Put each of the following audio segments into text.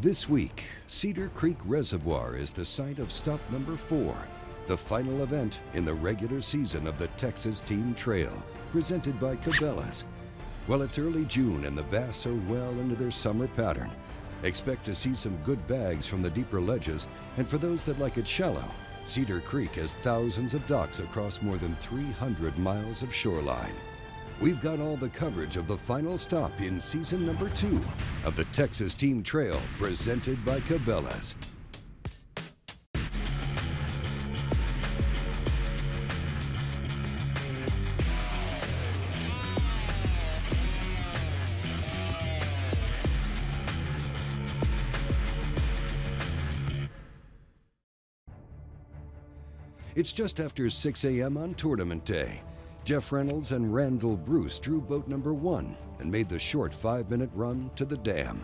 This week, Cedar Creek Reservoir is the site of stop number 4, the final event in the regular season of the Texas Team Trail, presented by Cabela's. Well, it's early June and the bass are well into their summer pattern. Expect to see some good bags from the deeper ledges, and for those that like it shallow, Cedar Creek has thousands of docks across more than 300 miles of shoreline. We've got all the coverage of the final stop in season number 2 of the Texas Team Trail, presented by Cabela's. It's just after 6 a.m. on tournament day. Jeff Reynolds and Randall Bruce drew boat number 1 and made the short 5-minute run to the dam.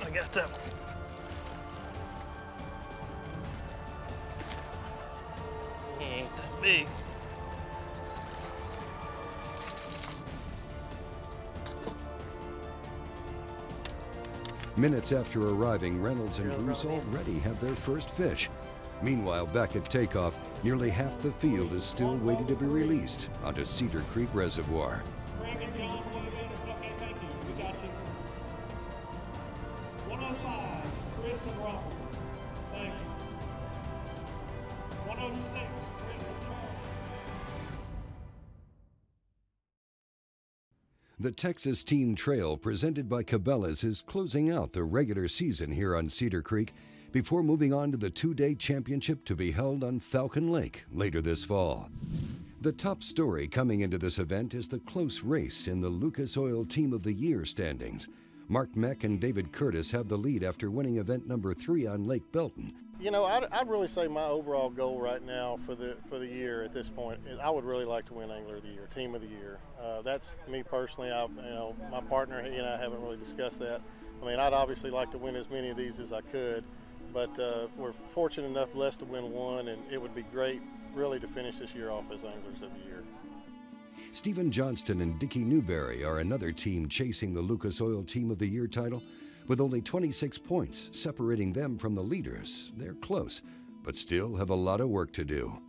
I got that one. He ain't that big. Minutes after arriving, Reynolds and Bruce already have their first fish. Meanwhile, back at takeoff, nearly half the field is still waiting to be released onto Cedar Creek Reservoir. Greg and John, okay, thank you. We got you. 105, Chris and Robert. Thanks. 106, Chris and Charles. The Texas Team Trail, presented by Cabela's, is closing out the regular season here on Cedar Creek before moving on to the 2-day championship to be held on Falcon Lake later this fall. The top story coming into this event is the close race in the Lucas Oil Team of the Year standings. Mark Meck and David Curtis have the lead after winning event number 3 on Lake Belton. You know, I'd really say my overall goal right now for the year at this point is I would really like to win Angler of the Year, Team of the Year. That's me personally. My partner, he and I haven't really discussed that. I mean, I'd obviously like to win as many of these as I could, but we're fortunate enough, blessed to win one, and it would be great really to finish this year off as Anglers of the Year. Stephen Johnston and Dickie Newberry are another team chasing the Lucas Oil Team of the Year title. With only 26 points separating them from the leaders, they're close, but still have a lot of work to do.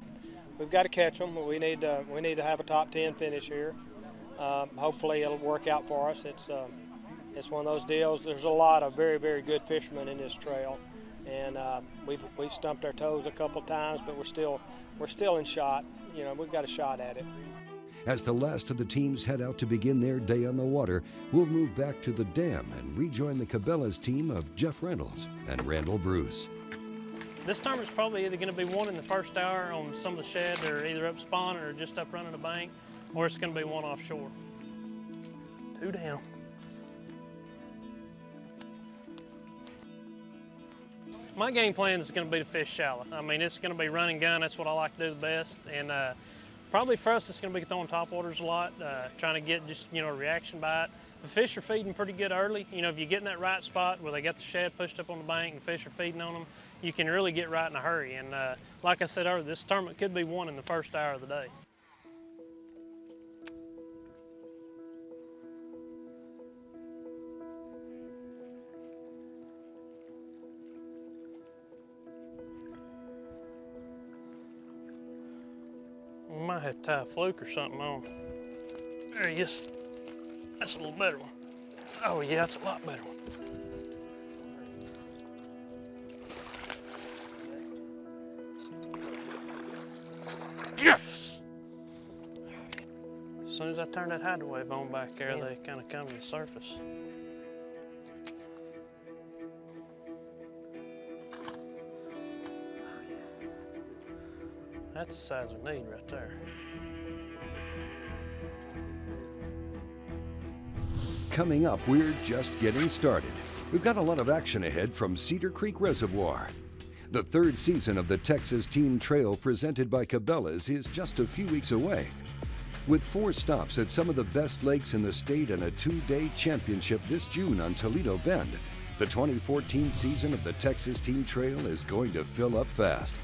We've got to catch them. We need to have a top 10 finish here. Hopefully it'll work out for us. It's one of those deals. There's a lot of very, very good fishermen in this trail, and we've stumped our toes a couple times, but we're still in shot. You know, we've got a shot at it. As the last of the teams head out to begin their day on the water, we'll move back to the dam and rejoin the Cabela's team of Jeff Reynolds and Randall Bruce. This tournament's probably either going to be won in the first hour on some of the shad that are either up spawning or just up running the bank, or it's going to be one offshore. 2 down. My game plan is going to be to fish shallow. I mean, it's going to be run and gun. That's what I like to do the best. And probably for us, it's going to be throwing top waters a lot, trying to get just, a reaction bite. The fish are feeding pretty good early. You know, if you get in that right spot where they got the shad pushed up on the bank and fish are feeding on them, you can really get right in a hurry. And like I said earlier, this tournament could be won in the first hour of the day. We might have to tie a fluke or something on. There he is. That's a little better one. Oh yeah, that's a lot better one. Yes! As soon as I turn that hideaway on back there, they kind of come to the surface. That's the size we need right there. Coming up, we're just getting started. We've got a lot of action ahead from Cedar Creek Reservoir. The 3rd season of the Texas Team Trail, presented by Cabela's, is just a few weeks away. With 4 stops at some of the best lakes in the state and a 2-day championship this June on Toledo Bend, the 2014 season of the Texas Team Trail is going to fill up fast.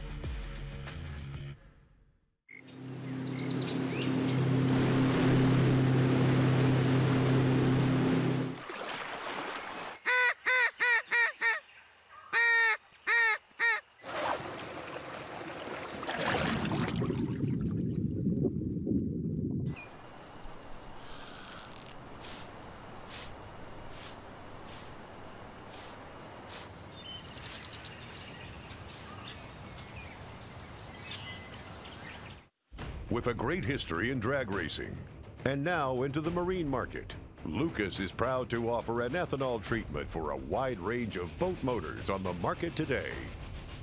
with a great history in drag racing. And now into the marine market. Lucas is proud to offer an ethanol treatment for a wide range of boat motors on the market today.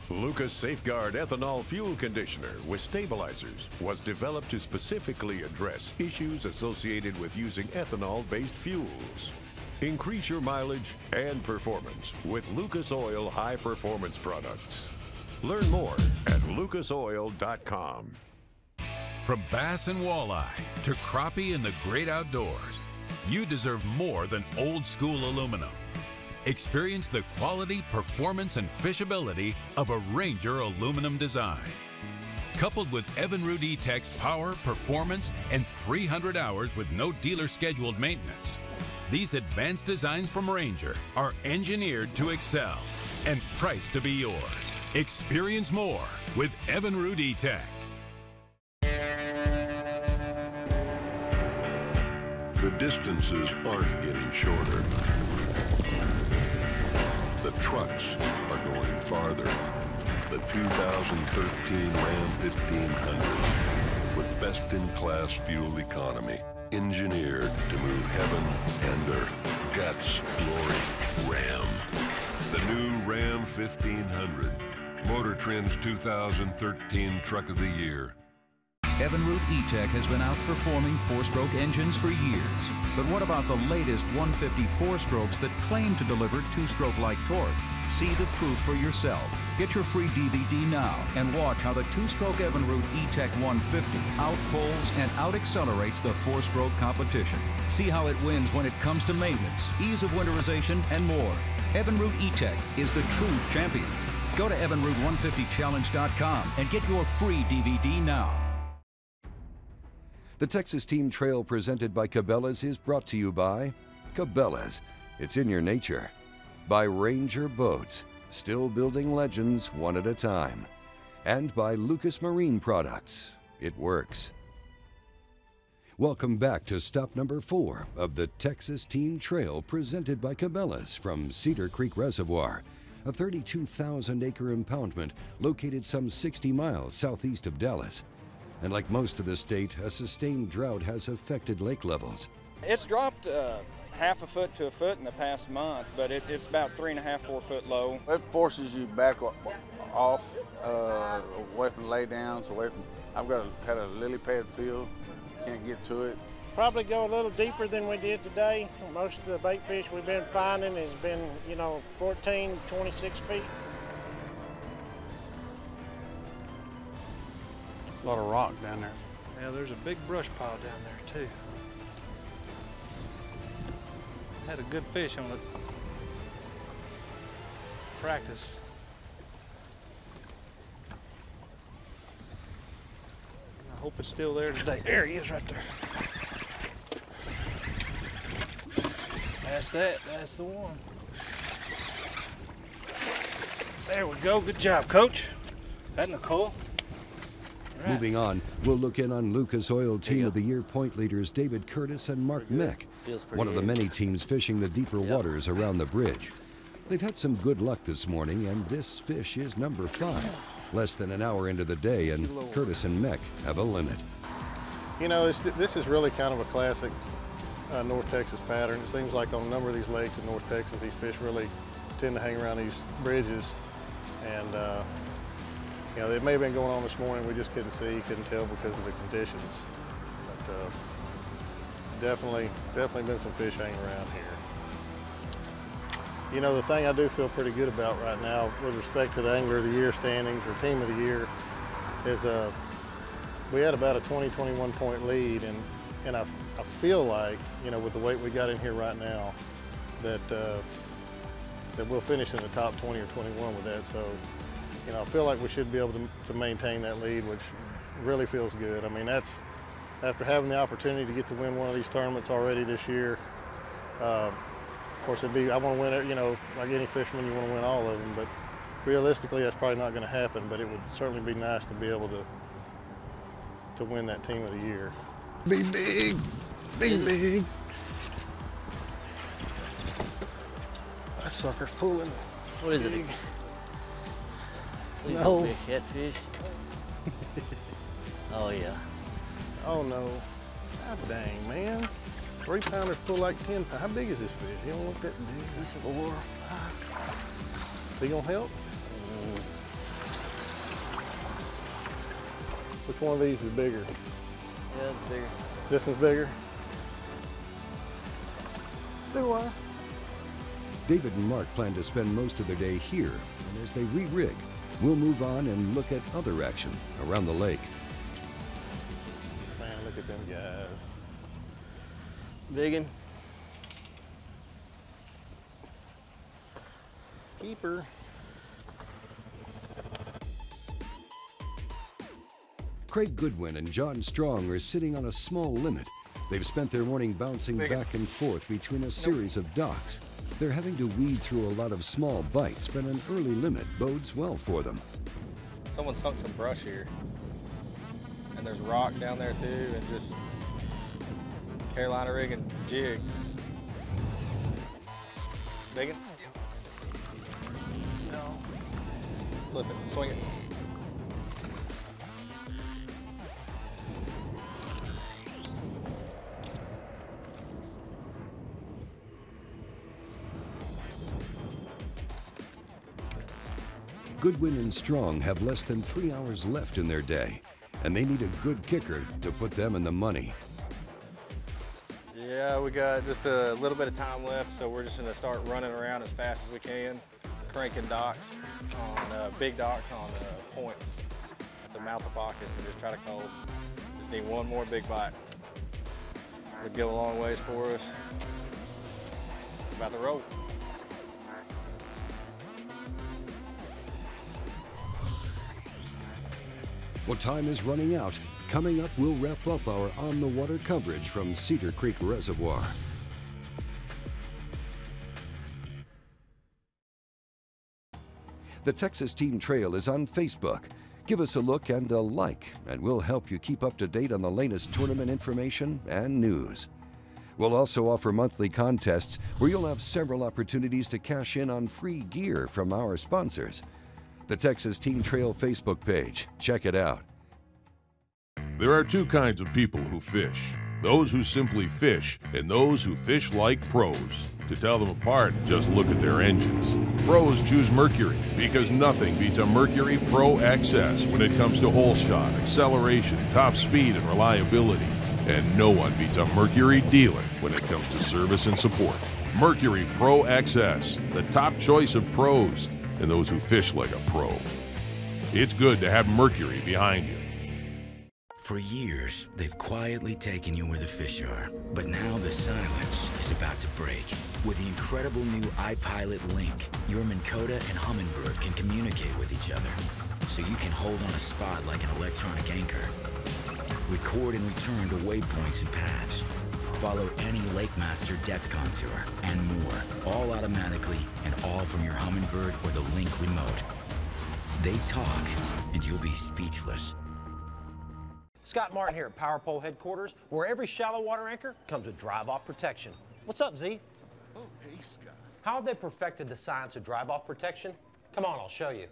Lucas Safeguard Ethanol Fuel Conditioner with stabilizers was developed to specifically address issues associated with using ethanol-based fuels. Increase your mileage and performance with Lucas Oil High Performance products. Learn more at lucasoil.com. From bass and walleye to crappie in the great outdoors, you deserve more than old school aluminum. Experience the quality, performance, and fishability of a Ranger aluminum design. Coupled with EVINRUDE E-TEC's power, performance, and 300 hours with no dealer scheduled maintenance, these advanced designs from Ranger are engineered to excel and priced to be yours. Experience more with EVINRUDE E-TEC. The distances aren't getting shorter. The trucks are going farther. The 2013 Ram 1500 with best-in-class fuel economy. Engineered to move heaven and earth. Guts, glory, Ram. The new Ram 1500. Motor Trend's 2013 Truck of the Year. EVINRUDE E-TEC has been outperforming four-stroke engines for years. But what about the latest 150 four-strokes that claim to deliver two-stroke-like torque? See the proof for yourself. Get your free DVD now and watch how the two-stroke EVINRUDE E-TEC 150 outpulls and out-accelerates the four-stroke competition. See how it wins when it comes to maintenance, ease of winterization, and more. EVINRUDE E-TEC is the true champion. Go to EVINRUDE150challenge.com and get your free DVD now. The Texas Team Trail presented by Cabela's is brought to you by Cabela's. It's in your nature. By Ranger Boats, still building legends one at a time. And by Lucas Marine Products. It works. Welcome back to stop number 4 of the Texas Team Trail presented by Cabela's from Cedar Creek Reservoir, a 32,000-acre impoundment located some 60 miles southeast of Dallas. And like most of the state, a sustained drought has affected lake levels. It's dropped half a foot to a foot in the past month, but it's about 3.5, 4 foot low. It forces you back off, away from laydowns, away from. I've had a lily pad field, can't get to it. Probably go a little deeper than we did today. Most of the bait fish we've been finding has been, 14, 26 feet. A lot of rock down there. Yeah, there's a big brush pile down there too. Had a good fish on it. Practice. I hope it's still there today. There he is right there. That's the one. There we go, good job, Coach. Isn't that cool? Right. Moving on, we'll look in on Lucas Oil Team of the Year point leaders David Curtis and Mark Meck, one of the many teams fishing the deeper waters around the bridge. They've had some good luck this morning, and this fish is number 5. Less than an hour into the day, and Curtis and Meck have a limit. This is really kind of a classic North Texas pattern. It seems like on a number of these lakes in North Texas, these fish really tend to hang around these bridges. And they may have been going on this morning, we just couldn't tell because of the conditions. But definitely been some fish hanging around here. The thing I do feel pretty good about right now with respect to the Angler of the Year standings or Team of the Year is we had about a 20-21 point lead, and I feel like, with the weight we got in here right now, that we'll finish in the top 20 or 21 with that. So, I feel like we should be able to maintain that lead, which really feels good. I mean, that's after having the opportunity to get to win one of these tournaments already this year. Of course, I want to win it, like any fisherman, you want to win all of them, but realistically, that's probably not going to happen, but it would certainly be nice to be able to win that Team of the Year. Be big, big. That sucker's pulling. What is it? No. Big catfish. Oh yeah. Oh no. God dang, man. 3-pounders pull like 10 pounds. How big is this fish? He don't look that big. This is 4, 5. He gonna help? Which one of these is bigger? Yeah, it's bigger. This one's bigger? Do I? David and Mark plan to spend most of their day here, and as they re-rig, we'll move on and look at other action around the lake. Man, look at them guys. Biggin. Keeper. Craig Goodwin and John Strong are sitting on a small limit. They've spent their morning bouncing back and forth between a series of docks. They're having to weed through a lot of small bites, but an early limit bodes well for them. Someone sunk some brush here. And there's rock down there too, and just Carolina rig and jig. Biggin? No. Flip it, swing it. Goodwin and Strong have less than 3 hours left in their day, and they need a good kicker to put them in the money. Yeah, we got just a little bit of time left, so we're just gonna start running around as fast as we can, cranking docks on big docks on points at the mouth of pockets, and just try to cold. Just need one more big bite. Would go a long ways for us. About the road. Well, time is running out. Coming up, we'll wrap up our on-the-water coverage from Cedar Creek Reservoir. The Texas Team Trail is on Facebook. Give us a look and a like, and we'll help you keep up to date on the latest tournament information and news. We'll also offer monthly contests where you'll have several opportunities to cash in on free gear from our sponsors. The Texas Team Trail Facebook page. Check it out. There are two kinds of people who fish. Those who simply fish and those who fish like pros. To tell them apart, just look at their engines. Pros choose Mercury because nothing beats a Mercury Pro XS when it comes to hole shot, acceleration, top speed, and reliability. And no one beats a Mercury dealer when it comes to service and support. Mercury Pro XS, the top choice of pros and those who fish like a pro. It's good to have Mercury behind you. For years, they've quietly taken you where the fish are. But now the silence is about to break. With the incredible new iPilot Link, your Minn Kota and Humminbird can communicate with each other. So you can hold on a spot like an electronic anchor. Record and return to waypoints and paths. Follow any Lake Master depth contour, and more, all automatically and all from your Humminbird or the Link remote. They talk, and you'll be speechless. Scott Martin here at Power Pole Headquarters, where every shallow water anchor comes with drive-off protection. What's up, Z? Oh, hey, Scott. How have they perfected the science of drive-off protection? Come on, I'll show you.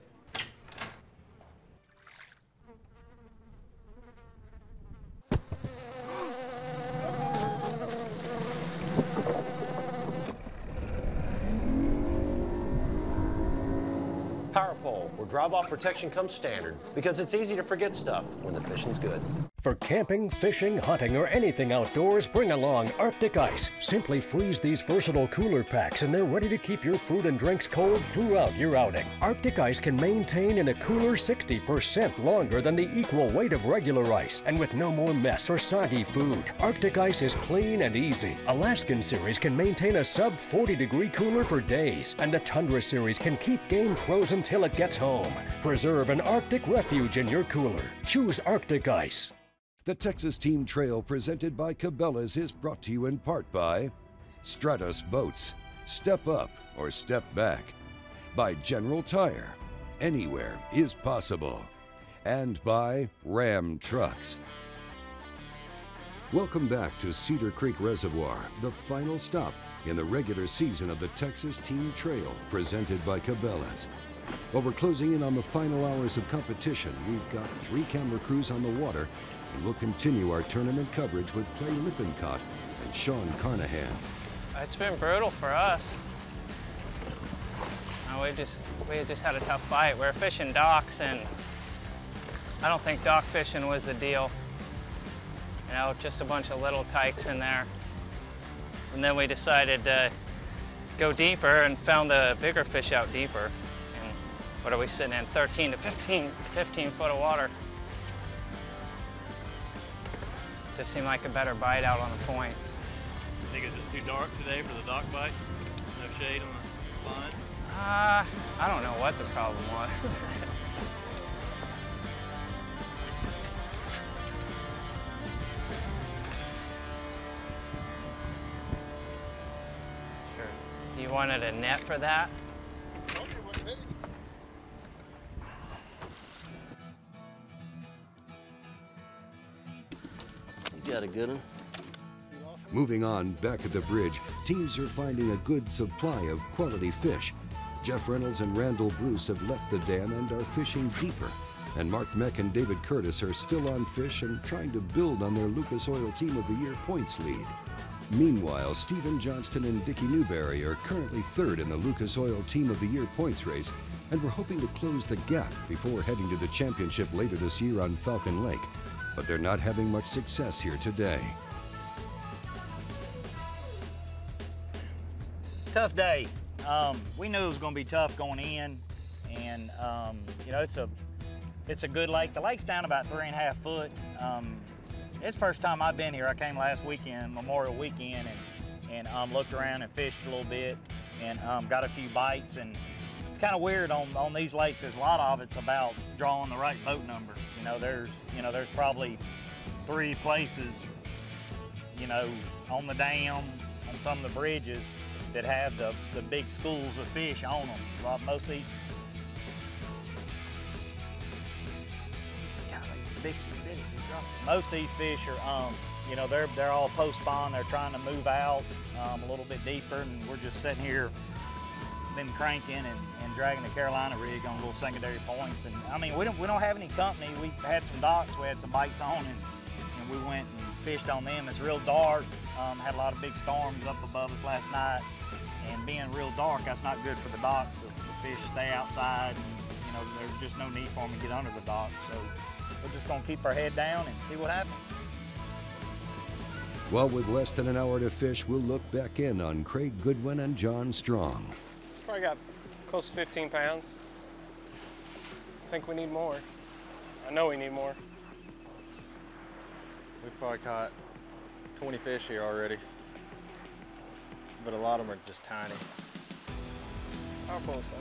Power Pole, where drive-off protection comes standard, because it's easy to forget stuff when the fishing's good. For camping, fishing, hunting, or anything outdoors, bring along Arctic Ice. Simply freeze these versatile cooler packs and they're ready to keep your food and drinks cold throughout your outing. Arctic Ice can maintain in a cooler 60% longer than the equal weight of regular ice, and with no more mess or soggy food. Arctic Ice is clean and easy. Alaskan Series can maintain a sub 40-degree cooler for days, and the Tundra Series can keep game frozen till it gets home. Preserve an Arctic refuge in your cooler. Choose Arctic Ice. The Texas Team Trail, presented by Cabela's, is brought to you in part by Stratus Boats, Step Up or Step Back, by General Tire, Anywhere is Possible, and by Ram Trucks. Welcome back to Cedar Creek Reservoir, the final stop in the regular season of the Texas Team Trail, presented by Cabela's. While we're closing in on the final hours of competition, we've got 3 camera crews on the water and we'll continue our tournament coverage with Clay Lippincott and Sean Carnahan. It's been brutal for us. We just had a tough fight. We were fishing docks, and I don't think dock fishing was the deal. You know, just a bunch of little tykes in there. And then we decided to go deeper and found the bigger fish out deeper. And what are we sitting in? 13 to 15 foot of water. Just seemed like a better bite out on the points. I think it's just too dark today for the dock bite. No shade on the line. I don't know what the problem was. Sure. You wanted a net for that? You got a good one. Moving on, back at the bridge, teams are finding a good supply of quality fish. Jeff Reynolds and Randall Bruce have left the dam and are fishing deeper. And Mark Meck and David Curtis are still on fish and trying to build on their Lucas Oil Team of the Year points lead. Meanwhile, Stephen Johnston and Dickie Newberry are currently third in the Lucas Oil Team of the Year points race, and we're hoping to close the gap before heading to the championship later this year on Falcon Lake. But they're not having much success here today. Tough day. We knew it was going to be tough going in, and you know, it's a good lake. The lake's down about 3.5 foot. It's the first time I've been here. I came last weekend, Memorial Weekend, and looked around and fished a little bit, and got a few bites. And it's kind of weird on these lakes. There's a lot of it's about drawing the right boat number. There's probably 3 places, on the dam, on some of the bridges, that have the big schools of fish on them. Most of these fish are, they're all post-spawn. They're trying to move out a little bit deeper, and we're just sitting here, been cranking and dragging the Carolina rig on little secondary points. And I mean, we don't have any company. We had some docks, we had some bites on, and we went and fished on them. It's real dark. Had a lot of big storms up above us last night. And being real dark, that's not good for the docks. So the fish stay outside, and there's just no need for them to get under the dock. So we're just gonna keep our head down and see what happens. Well, with less than an hour to fish, we'll look back in on Craig Goodwin and John Strong. Probably got close to 15 pounds. I think we need more. I know we need more. We've probably caught 20 fish here already, but a lot of them are just tiny. How close, son?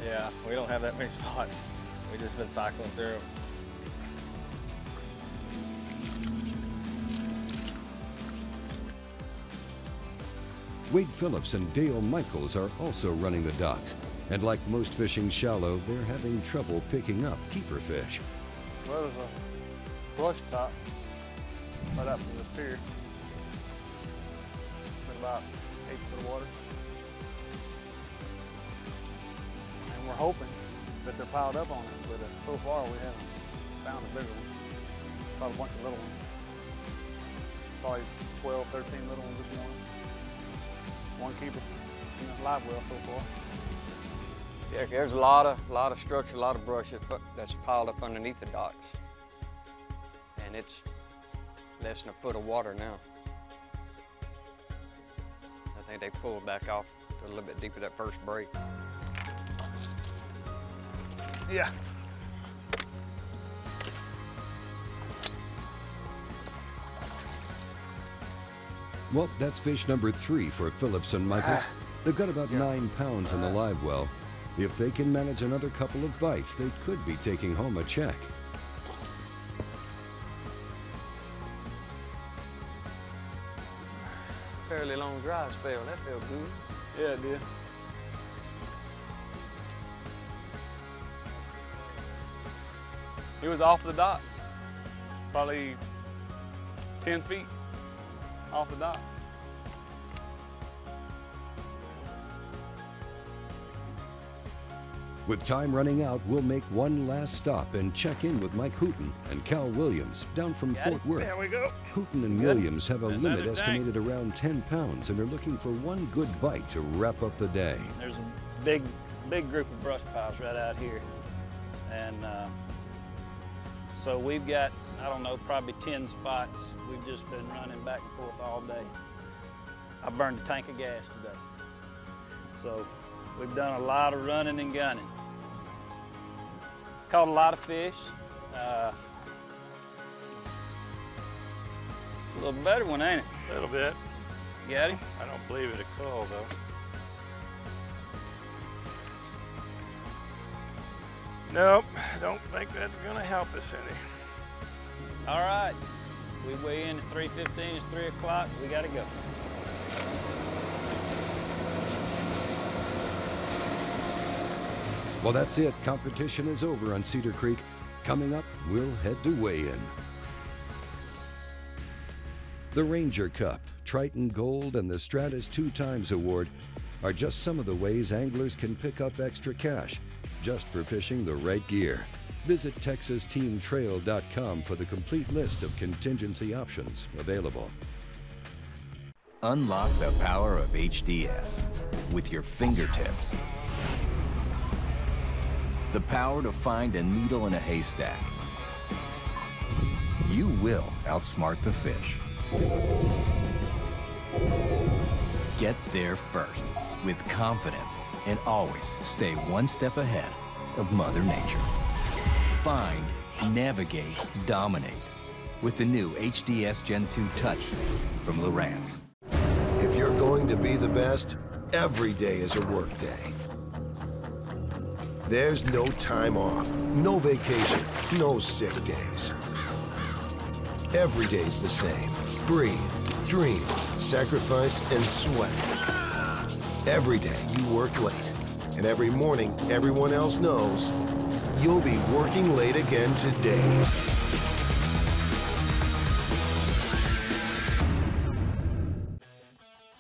Yeah, we don't have that many spots. We've just been cycling through. Wade Phillips and Dale Michaels are also running the docks. And like most fishing shallow, they're having trouble picking up keeper fish. Well, there's a brush top right up from this pier. Been about 8 foot of water. And we're hoping that they're piled up on it, but so far we haven't found a bigger one. Caught a bunch of little ones. Probably 12, 13 little ones this morning. One keeper in the live well so far. Yeah, there's a lot of structure, a lot of brush that's piled up underneath the docks. And it's less than a foot of water now. I think they pulled back off to a little bit deeper that first break. Yeah. Well, that's fish number 3 for Phillips and Michaels. They've got about 9 pounds in the live well. If they can manage another couple of bites, they could be taking home a check. Fairly long dry spell, that felt good. Yeah, it did. He was off the dock, probably 10 feet off the dock. With time running out, we'll make one last stop and check in with Mike Hooten and Cal Williams down from Fort Worth. There we go. Hooten and Williams have a limit estimated around 10 pounds and are looking for one good bite to wrap up the day. There's a big group of brush piles right out here. And so we've got, I don't know, probably 10 spots. We've just been running back and forth all day. I burned a tank of gas today. So we've done a lot of running and gunning. Caught a lot of fish. It's a little better one, ain't it? A little bit. Got him? I don't believe it a call though. Nope, don't think that's gonna help us any. All right, we weigh in at 3:15, it's 3 o'clock, we gotta go. Well, that's it. Competition is over on Cedar Creek. Coming up, we'll head to weigh-in. The Ranger Cup, Triton Gold, and the Stratus 2x Award are just some of the ways anglers can pick up extra cash just for fishing the right gear. Visit TexasTeamTrail.com for the complete list of contingency options available. Unlock the power of HDS with your fingertips. The power to find a needle in a haystack. You will outsmart the fish. Get there first with confidence and always stay one step ahead of Mother Nature. Find, navigate, dominate with the new HDS Gen 2 Touch from Lowrance. If you're going to be the best, every day is a work day. There's no time off, no vacation, no sick days. Every day's the same. Breathe, dream, sacrifice, and sweat. Every day you work late, and every morning everyone else knows you'll be working late again today.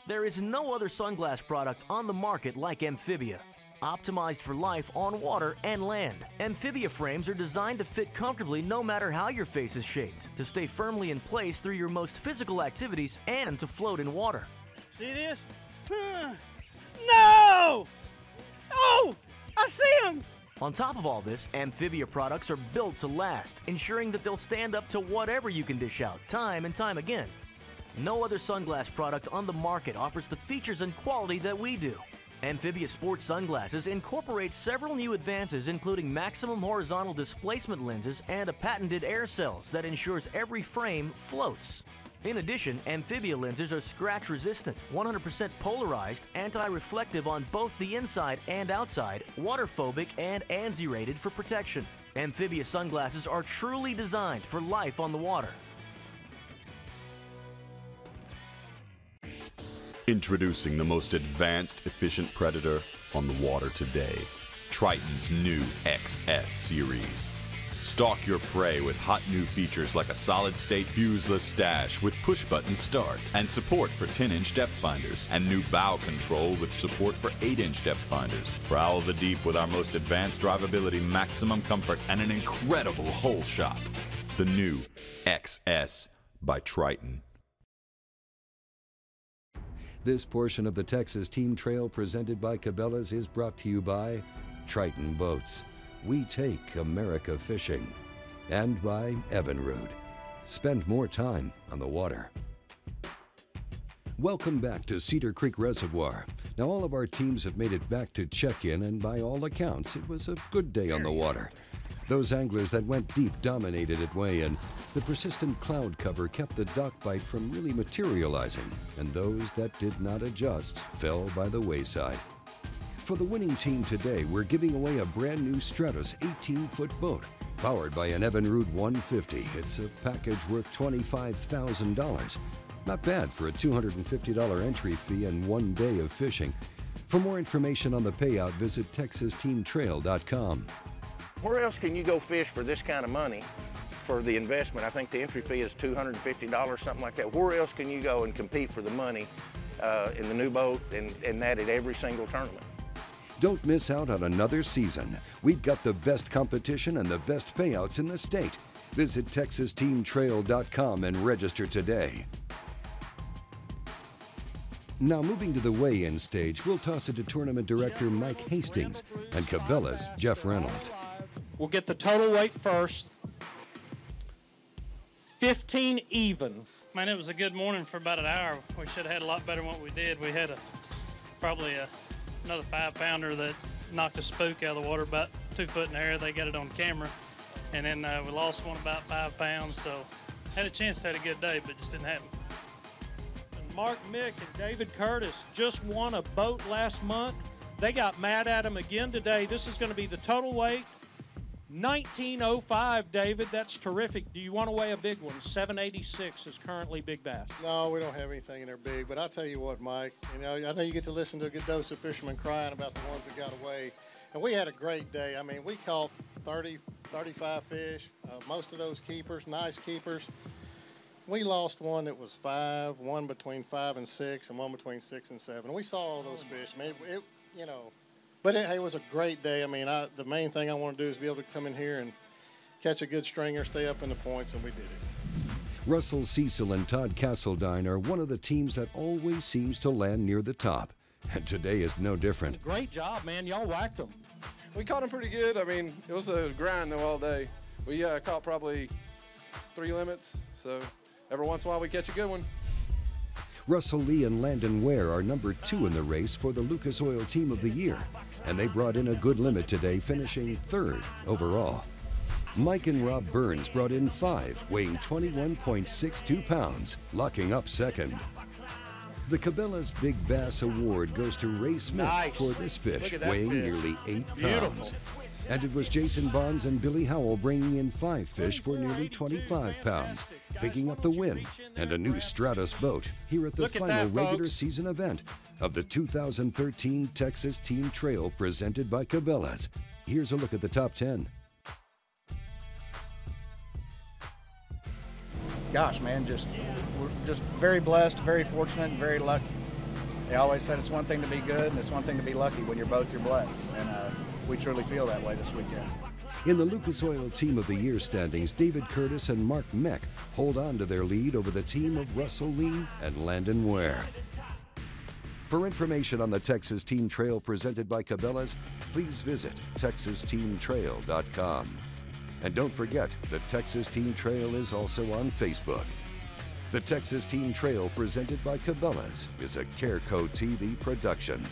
There is no other sunglass product on the market like Amphibia. Optimized for life on water and land. Amphibia frames are designed to fit comfortably no matter how your face is shaped, to stay firmly in place through your most physical activities and to float in water. See this? No! Oh! I see him! On top of all this, Amphibia products are built to last, ensuring that they'll stand up to whatever you can dish out, time and time again. No other sunglass product on the market offers the features and quality that we do. Amphibia sports sunglasses incorporate several new advances, including maximum horizontal displacement lenses and a patented air cells that ensures every frame floats. In addition, Amphibia lenses are scratch resistant, 100% polarized, anti-reflective on both the inside and outside, waterphobic, and ANSI rated for protection. Amphibia sunglasses are truly designed for life on the water. Introducing the most advanced, efficient predator on the water today, Triton's new XS series. Stalk your prey with hot new features like a solid-state fuseless stash with push-button start and support for 10-inch depth finders, and new bow control with support for 8-inch depth finders. Prowl the deep with our most advanced drivability, maximum comfort, and an incredible hole shot. The new XS by Triton. This portion of the Texas Team Trail presented by Cabela's is brought to you by Triton Boats. We take America fishing. And by EVINRUDE. Spend more time on the water. Welcome back to Cedar Creek Reservoir. Now all of our teams have made it back to check-in, and by all accounts, it was a good day on the water. Those anglers that went deep dominated at weigh-in. The persistent cloud cover kept the dock bite from really materializing, and those that did not adjust fell by the wayside. For the winning team today, we're giving away a brand new Stratus 18-foot boat, powered by an EVINRUDE 150. It's a package worth $25,000. Not bad for a $250 entry fee and 1 day of fishing. For more information on the payout, visit TexasTeamTrail.com. Where else can you go fish for this kind of money for the investment? I think the entry fee is $250, something like that. Where else can you go and compete for the money in the new boat and that at every single tournament? Don't miss out on another season. We've got the best competition and the best payouts in the state. Visit TexasTeamTrail.com and register today. Now moving to the weigh-in stage, we'll toss it to Tournament Director Mike Hastings and Cabela's Jeff Reynolds. We'll get the total weight first. 15 even. Man, it was a good morning for about an hour. We should have had a lot better than what we did. We had probably another 5-pounder that knocked a spook out of the water about 2 foot in the air. They got it on camera. And then we lost one about 5 pounds. So had a chance to have a good day, but just didn't happen. Mark Mick and David Curtis just won a boat last month. They got mad at him again today. This is going to be the total weight. 1905, David. That's terrific. Do you want to weigh a big one? 786 is currently big bass. No, we don't have anything in there big, but I'll tell you what, Mike, I know you get to listen to a good dose of fishermen crying about the ones that got away. And we had a great day. I mean, we caught 30, 35 fish, most of those keepers, nice keepers. We lost one that was 5, one between 5 and 6, and one between 6 and 7. We saw all those fish. I mean, but it was a great day. I mean, the main thing I want to do is be able to come in here and catch a good stringer, stay up in the points, and we did it. Russell Cecil and Todd Castledine are one of the teams that always seems to land near the top. And today is no different. Great job, man. Y'all whacked them. We caught them pretty good. I mean, it was a grind, though, all day. We caught probably 3 limits, so every once in a while we catch a good one. Russell Lee and Landon Ware are number 2 in the race for the Lucas Oil Team of the Year, and they brought in a good limit today, finishing 3rd overall. Mike and Rob Burns brought in 5, weighing 21.62 pounds, locking up 2nd. The Cabela's Big Bass Award goes to Ray Smith for this fish, weighing nearly 8 pounds. And it was Jason Bonds and Billy Howell bringing in 5 fish for nearly 25 pounds, picking up the win and a new Stratus boat here at the final regular season event of the 2013 Texas Team Trail presented by Cabela's. Here's a look at the top 10. Gosh, man, we're just very blessed, very fortunate, and very lucky. They always said it's one thing to be good and it's one thing to be lucky. When you're both, you're blessed. And we truly feel that way this weekend. In the Lucas Oil Team of the Year standings, David Curtis and Mark Meck hold on to their lead over the team of Russell Lee and Landon Ware. For information on the Texas Team Trail presented by Cabela's, please visit TexasTeamTrail.com. And don't forget, the Texas Team Trail is also on Facebook. The Texas Team Trail presented by Cabela's is a Careco TV production.